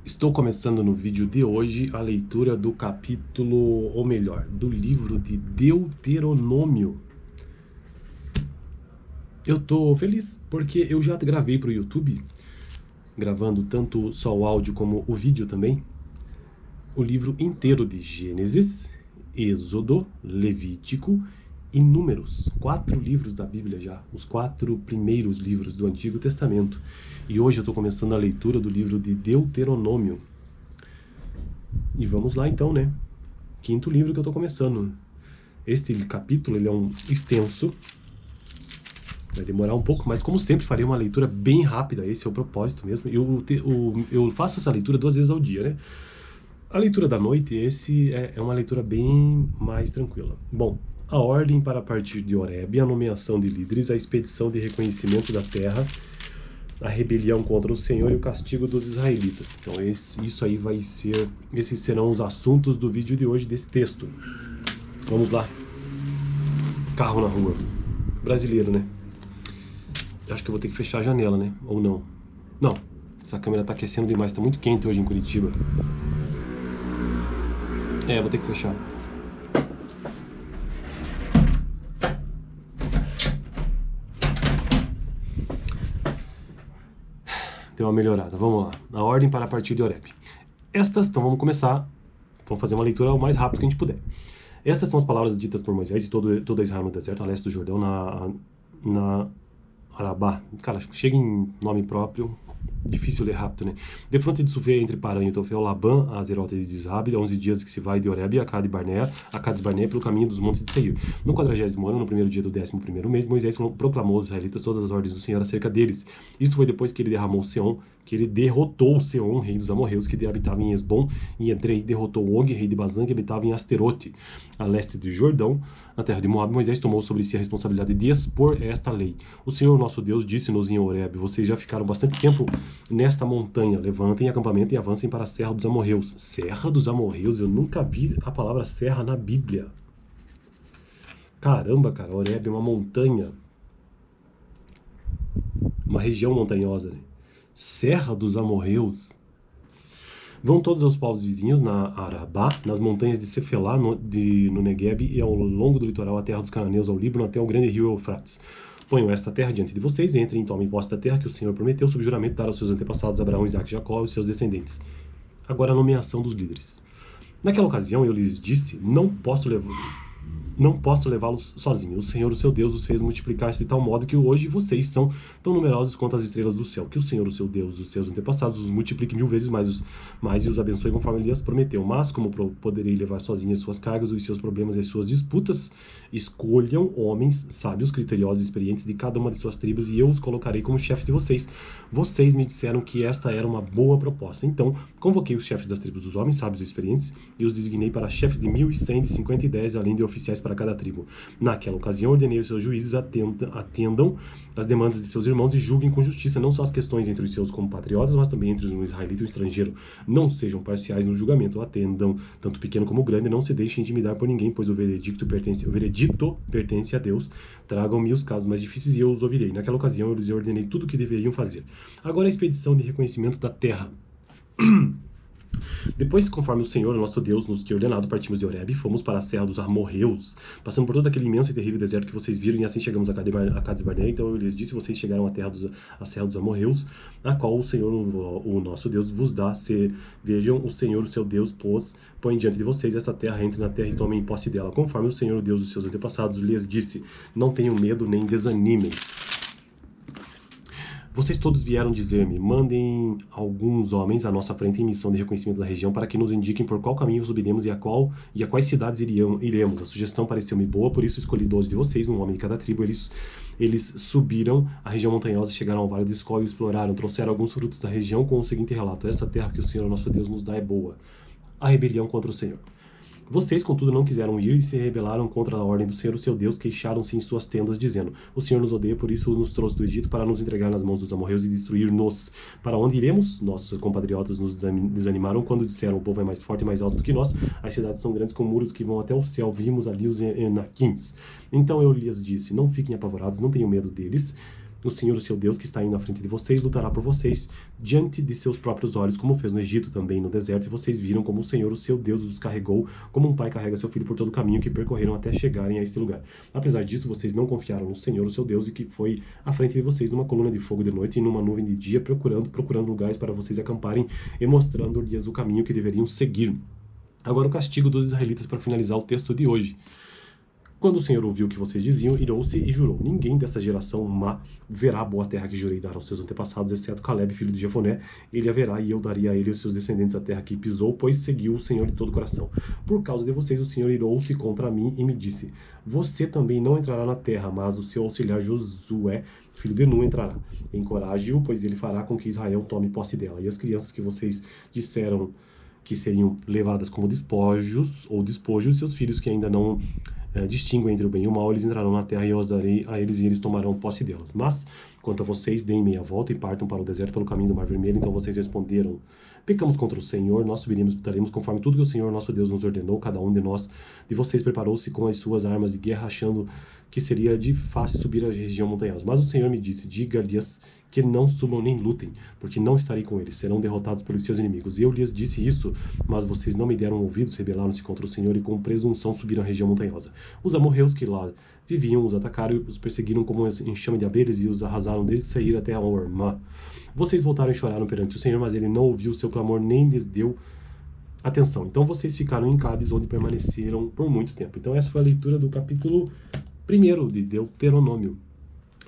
Estou começando no vídeo de hoje a leitura do capítulo, ou melhor, do livro de Deuteronômio. Eu tô feliz porque eu já gravei para o YouTube, gravando tanto só o áudio como o vídeo também, o livro inteiro de Gênesis, Êxodo, Levítico e Números. 4 livros da Bíblia já, os 4 primeiros livros do Antigo Testamento. E hoje eu estou começando a leitura do livro de Deuteronômio. E vamos lá então, né? Quinto livro que eu tô começando. Este capítulo, ele é um extenso. Vai demorar um pouco, mas como sempre farei uma leitura bem rápida. Esse é o propósito mesmo. Eu faço essa leitura 2 vezes ao dia, né? A leitura da noite, esse é uma leitura bem mais tranquila. Bom, a ordem para partir de Horebe, a nomeação de líderes, a expedição de reconhecimento da terra, a rebelião contra o Senhor e o castigo dos israelitas. Então isso aí vai ser, esses serão os assuntos do vídeo de hoje, desse texto. Vamos lá. Carro na rua. Brasileiro, né? Acho que eu vou ter que fechar a janela, né? Ou não? Não. Essa câmera tá aquecendo demais, tá muito quente hoje em Curitiba. Vou ter que fechar. Deu uma melhorada. Vamos lá. A ordem para partir de Horebe. Então vamos começar. Vamos fazer uma leitura o mais rápido que a gente puder. Estas são as palavras ditas por Moisés e toda Israel no deserto, a leste do Jordão, na Arabá. Cara, chega em nome próprio, difícil ler rápido, né? De fronte de Sufé, entre Paran e Tofel, Labã, a Azerote de Dizrabe, 11 dias que se vai de Horebe a Cades Barnea, pelo caminho dos montes de Seir. No 40º ano, no primeiro dia do 11º mês, Moisés proclamou aos israelitas todas as ordens do Senhor acerca deles. Isto foi depois que ele derrotou Seom, rei dos amorreus, que habitava em Esbom, e Edrei derrotou Og, rei de Bazã, que habitava em Asterote, a leste do Jordão, na terra de Moab. Moisés tomou sobre si a responsabilidade de expor esta lei. O Senhor nosso Deus disse-nos em Horebe: vocês já ficaram bastante tempo nesta montanha, levantem acampamento e avancem para a Serra dos Amorreus. Serra dos Amorreus? Eu nunca vi a palavra serra na Bíblia. Caramba, cara, Horebe é uma montanha, uma região montanhosa, né? Serra dos Amorreus. Vão todos aos povos vizinhos, na Arabá, nas montanhas de Cefelá, no Negueb, e ao longo do litoral, a terra dos cananeus, ao Líbano, até o grande rio Eufrates. Ponham esta terra diante de vocês, entrem e tomem posse da terra que o Senhor prometeu, sob juramento, dar aos seus antepassados, Abraão, Isaque e Jacó, e os seus descendentes. Agora a nomeação dos líderes. Naquela ocasião eu lhes disse: não posso levá-los sozinho. O Senhor, o seu Deus, os fez multiplicar-se de tal modo que hoje vocês são tão numerosos quanto as estrelas do céu. Que o Senhor, o seu Deus, os seus antepassados, os multiplique 1000 vezes mais e os abençoe conforme ele as prometeu. Mas, como poderei levar sozinho as suas cargas, os seus problemas e as suas disputas, escolham homens sábios, criteriosos e experientes de cada uma de suas tribos, e eu os colocarei como chefes de vocês. Vocês me disseram que esta era uma boa proposta. Então, convoquei os chefes das tribos dos homens sábios e experientes e os designei para chefes de 1.100, de 50 e 10, além de oficiais para cada tribo. Naquela ocasião, ordenei os seus juízes atendam as demandas de seus irmãos e julguem com justiça não só as questões entre os seus compatriotas, mas também entre um israelita e um estrangeiro. Não sejam parciais no julgamento, atendam tanto pequeno como grande, não se deixem intimidar por ninguém, pois o veredito pertence a Deus. Tragam-me os casos mais difíceis e eu os ouvirei. Naquela ocasião, eu lhes ordenei tudo o que deveriam fazer. Agora a expedição de reconhecimento da terra. Depois, conforme o Senhor, nosso Deus, nos tinha ordenado, partimos de Horebe e fomos para a Serra dos Amorreus, passando por todo aquele imenso e terrível deserto que vocês viram, e assim chegamos a Cades Barnea. Então eu lhes disse: vocês chegaram à Serra dos Amorreus, a qual o Senhor, o nosso Deus, vos dá. Vejam, o Senhor, o seu Deus, põe diante de vocês essa terra, entrem na terra e tomem posse dela, conforme o Senhor, o Deus dos seus antepassados, lhes disse. Não tenham medo nem desanimem. Vocês todos vieram dizer-me: mandem alguns homens à nossa frente em missão de reconhecimento da região, para que nos indiquem por qual caminho subiremos e a quais cidades iremos. A sugestão pareceu-me boa, por isso escolhi 12 de vocês, um homem de cada tribo. Eles subiram a região montanhosa, chegaram ao Vale do Escol e exploraram, trouxeram alguns frutos da região com o seguinte relato: essa terra que o Senhor nosso Deus nos dá é boa. A rebelião contra o Senhor. Vocês, contudo, não quiseram ir e se rebelaram contra a ordem do Senhor, o seu Deus, queixaram-se em suas tendas, dizendo: o Senhor nos odeia, por isso nos trouxe do Egito para nos entregar nas mãos dos amorreus e destruir-nos. Para onde iremos? Nossos compatriotas nos desanimaram quando disseram: o povo é mais forte e mais alto do que nós, as cidades são grandes com muros que vão até o céu, vimos ali os Enaquins. Então eu lhes disse: não fiquem apavorados, não tenham medo deles. O Senhor, o seu Deus, que está indo à frente de vocês, lutará por vocês diante de seus próprios olhos, como fez no Egito, também no deserto, e vocês viram como o Senhor, o seu Deus, os carregou, como um pai carrega seu filho por todo o caminho que percorreram até chegarem a este lugar. Apesar disso, vocês não confiaram no Senhor, o seu Deus, e que foi à frente de vocês numa coluna de fogo de noite e numa nuvem de dia, procurando lugares para vocês acamparem e mostrando-lhes o caminho que deveriam seguir. Agora o castigo dos israelitas para finalizar o texto de hoje. Quando o Senhor ouviu o que vocês diziam, irou-se e jurou: ninguém dessa geração má verá a boa terra que jurei dar aos seus antepassados, exceto Caleb, filho de Jefoné. Ele a verá, e eu daria a ele e aos seus descendentes a terra que pisou, pois seguiu o Senhor de todo o coração. Por causa de vocês, o Senhor irou-se contra mim e me disse: você também não entrará na terra, mas o seu auxiliar Josué, filho de Nun, entrará. Encoraje-o, pois ele fará com que Israel tome posse dela. E as crianças que vocês disseram que seriam levadas como despojos, seus filhos que ainda não distinguem entre o bem e o mal, eles entrarão na terra e eu as darei a eles e eles tomarão posse delas. Mas, quanto a vocês, deem meia volta e partam para o deserto pelo caminho do Mar Vermelho. Então vocês responderam: pecamos contra o Senhor, nós subiremos e lutaremos conforme tudo que o Senhor nosso Deus nos ordenou. Cada um de vocês preparou-se com as suas armas de guerra, achando que seria de fácil subir a região montanhosa. Mas o Senhor me disse: diga-lhes que não subam nem lutem, porque não estarei com eles, serão derrotados pelos seus inimigos. E eu lhes disse isso, mas vocês não me deram ouvidos, rebelaram-se contra o Senhor e com presunção subiram a região montanhosa. Os amorreus que lá viviam os atacaram e os perseguiram como um enxame de abelhas e os arrasaram desde sair até a Ormá. Vocês voltaram e choraram perante o Senhor, mas ele não ouviu o seu clamor nem lhes deu atenção. Então vocês ficaram em Cádiz, onde permaneceram por muito tempo. Então essa foi a leitura do capítulo 1 de Deuteronômio.